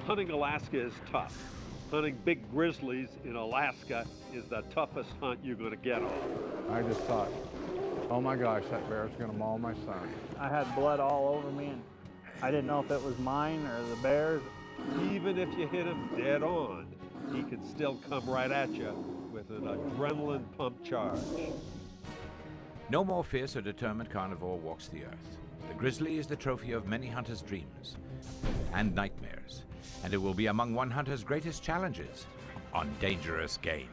Hunting Alaska is tough. Hunting big grizzlies in Alaska is the toughest hunt you're going to get on. I just thought, oh my gosh, that bear's going to maul my son. I had blood all over me, and I didn't know if it was mine or the bear's. Even if you hit him dead on, he can still come right at you with an adrenaline pump charge. No more fierce or determined carnivore walks the earth. The grizzly is the trophy of many hunters' dreams and nightmares, and it will be among one hunter's greatest challenges on dangerous game.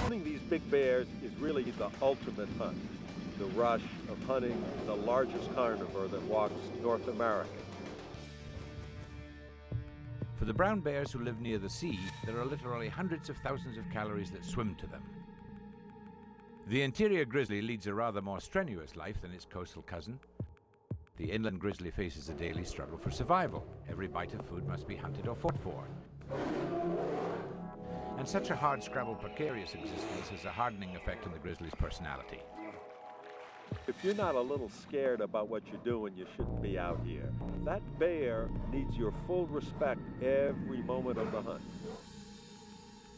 Hunting these big bears is really the ultimate hunt. The rush of hunting the largest carnivore that walks North America. For the brown bears who live near the sea, there are literally hundreds of thousands of calories that swim to them. The interior grizzly leads a rather more strenuous life than its coastal cousin. The inland grizzly faces a daily struggle for survival. Every bite of food must be hunted or fought for. And such a hard-scrabble, precarious existence has a hardening effect on the grizzly's personality. If you're not a little scared about what you're doing, you shouldn't be out here. That bear needs your full respect every moment of the hunt.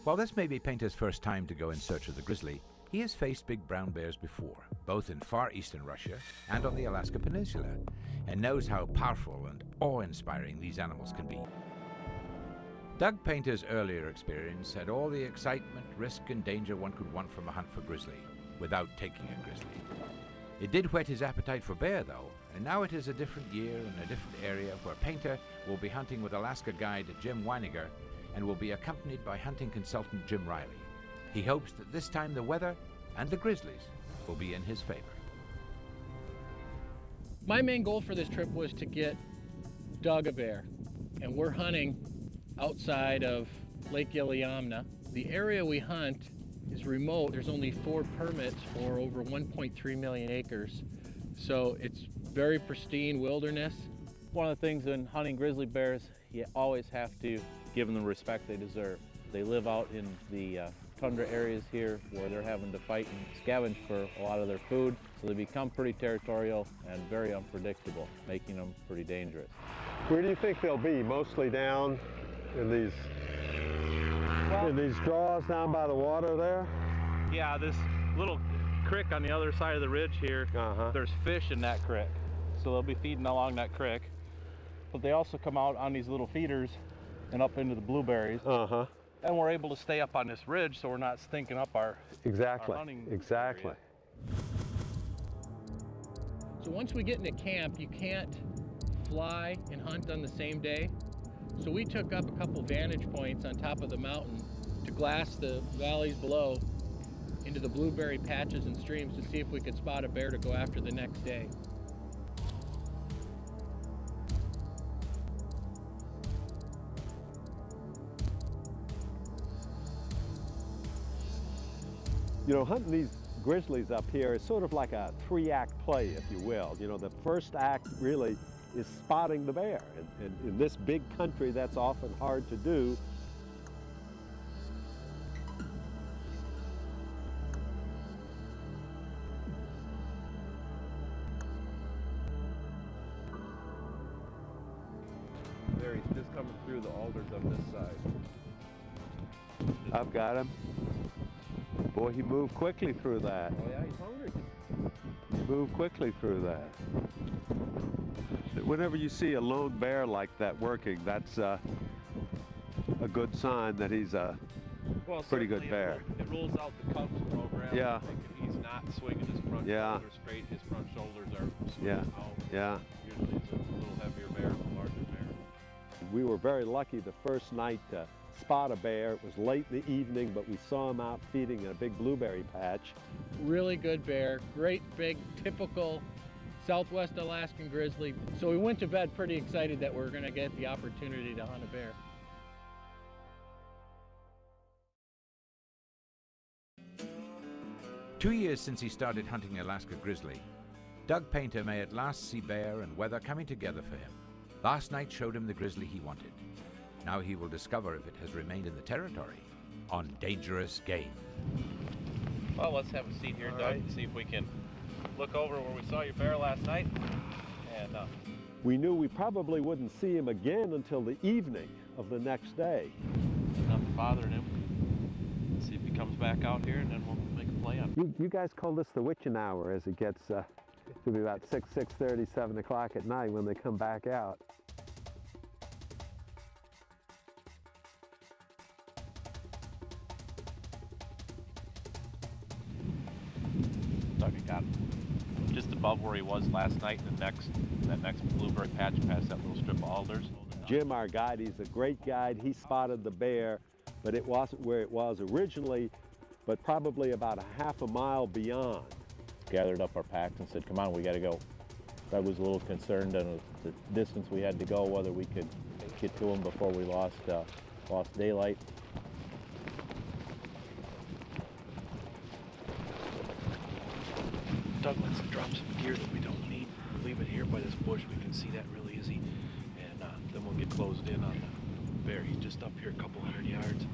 While this may be Painter's first time to go in search of the grizzly, he has faced big brown bears before, both in far eastern Russia and on the Alaska Peninsula, and knows how powerful and awe-inspiring these animals can be. Doug Painter's earlier experience had all the excitement, risk, and danger one could want from a hunt for grizzly, without taking a grizzly. It did whet his appetite for bear, though, and now it is a different year and a different area where Painter will be hunting with Alaska guide Jim Weiniger and will be accompanied by hunting consultant Jim Riley. He hopes that this time the weather and the grizzlies will be in his favor. My main goal for this trip was to get Doug a bear, and we're hunting outside of Lake Iliamna. The area we hunt is remote. There's only 4 permits for over 1.3 million acres. So it's very pristine wilderness. One of the things in hunting grizzly bears, you always have to give them the respect they deserve. They live out in the tundra areas here where they're having to fight and scavenge for a lot of their food. So they become pretty territorial and very unpredictable, making them pretty dangerous. Where do you think they'll be? Mostly down in these draws down by the water there? Yeah, this little creek on the other side of the ridge here, there's fish in that creek. So they'll be feeding along that creek. But they also come out on these little feeders and up into the blueberries. And we're able to stay up on this ridge so we're not stinking up our hunting area. So once we get into camp, you can't fly and hunt on the same day. So we took up a couple vantage points on top of the mountain to glass the valleys below into the blueberry patches and streams to see if we could spot a bear to go after the next day. You know, hunting these grizzlies up here is sort of like a 3-act play, if you will. You know, the first act really is spotting the bear. And in this big country, that's often hard to do. There, he's just coming through the alders on this side. I've got him. Boy, he moved quickly through that. Oh yeah, he's hungry. He moved quickly through that. Whenever you see a lone bear like that working, that's a good sign that he's a pretty good bear. It rules out the Cubs program. Yeah. He's not swinging his front shoulders straight. His front shoulders are swinging out. Yeah. Usually it's a little heavier bear, a larger bear. We were very lucky the first night to spot a bear. It was late in the evening, but we saw him out feeding in a big blueberry patch. Really good bear, great big typical Southwest Alaskan grizzly. So we went to bed pretty excited that we're going to get the opportunity to hunt a bear. Two years since he started hunting Alaska grizzly, Doug Painter may at last see bear and weather coming together for him. Last night showed him the grizzly he wanted. Now he will discover if it has remained in the territory on dangerous game. Well, let's have a seat here, Doug, and see if we can look over where we saw your bear last night. And we knew we probably wouldn't see him again until the evening of the next day. Enough bothering him. Let's see if he comes back out here, and then we'll make a play on him. You guys call this the witching hour as it gets to be about 6:30, 7 o'clock at night when they come back out. Doug, he got him just above where he was last night in that next bluebird patch past that little strip of alders. Jim, our guide, he's a great guide. He spotted the bear, but it wasn't where it was originally, but probably about a half a mile beyond. Gathered up our packs and said, come on, we got to go. I was a little concerned on the distance we had to go, whether we could get to him before we lost daylight. Doug, let's drop some gear that we don't need. Leave it here by this bush. We can see that really easy. And then we'll get closed in on the bear. He's just up here a couple 100 yards.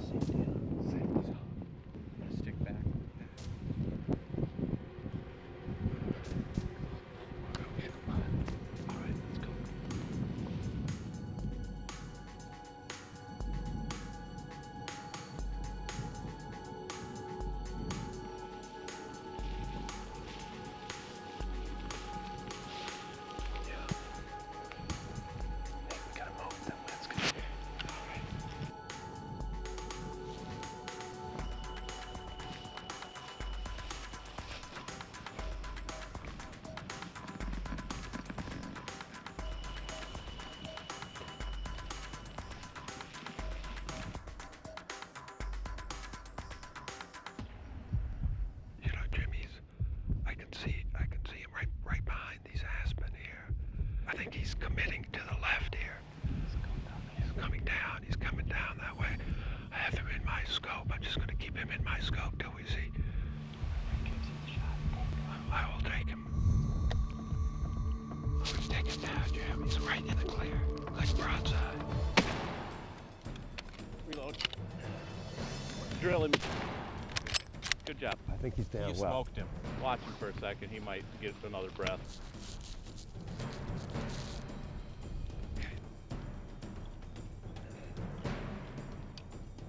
Safety zone. I'm gonna stick back. Okay, come on. All right, let's go. We gotta move them. That's good. All right. You know, Jimmy's, I can see him right behind these aspen here. I think he's committing to the left here. He's coming down that way. I have him in my scope. I'm just gonna keep him in my scope till we see. I will take him. Take him down, Jim. He's right in the clear, like broadside. Reload. Drill him. Good job. I think he's down You well. smoked him. Watch him for a second. He might get another breath.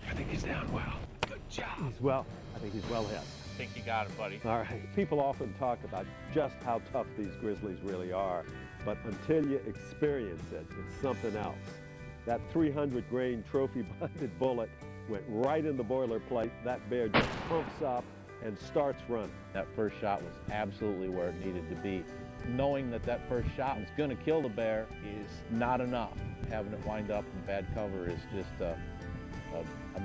I think he's down well. Good job. I think he's well hit. I think you got him, buddy. All right, people often talk about just how tough these grizzlies really are, but until you experience it, it's something else. That 300 grain trophy-bonded bullet went right in the boilerplate. That bear just pumps up and starts running. That first shot was absolutely where it needed to be. Knowing that that first shot was going to kill the bear is not enough. Having it wind up in bad cover is just a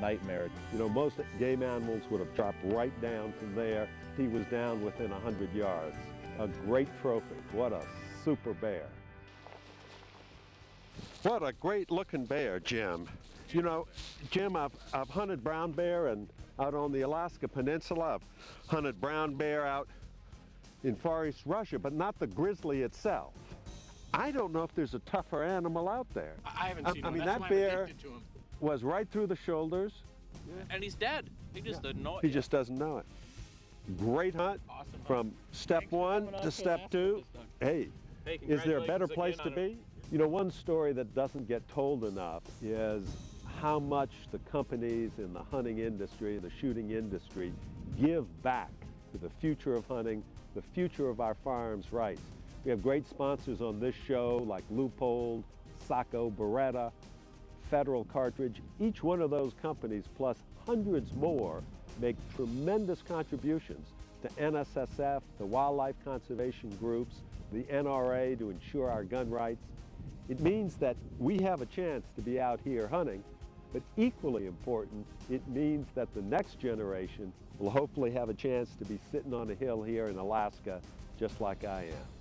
nightmare. You know, most game animals would have dropped right down from there. He was down within 100 yards. A great trophy. What a super bear. What a great looking bear, Jim. You know, Jim, I've hunted brown bear and out on the Alaska Peninsula. I've hunted brown bear out in Far East Russia, but not the grizzly itself. I don't know if there's a tougher animal out there. I haven't seen him. I mean, That's that why I'm bear addicted to him. was right through the shoulders. And he's dead. He just didn't know it. He just doesn't know it. Great hunt Awesome. from step Thanks for one coming out to to step Alaska two. with us, Doug. Hey, Hey, is there a better congratulations place again to on be? You know, one story that doesn't get told enough is how much the companies in the hunting industry, the shooting industry, give back to the future of hunting, the future of our farms' rights. We have great sponsors on this show like Leupold, Sacco, Beretta, Federal Cartridge. Each one of those companies, plus hundreds more, make tremendous contributions to NSSF, the wildlife conservation groups, the NRA to ensure our gun rights. It means that we have a chance to be out here hunting, but equally important, it means that the next generation will hopefully have a chance to be sitting on a hill here in Alaska just like I am.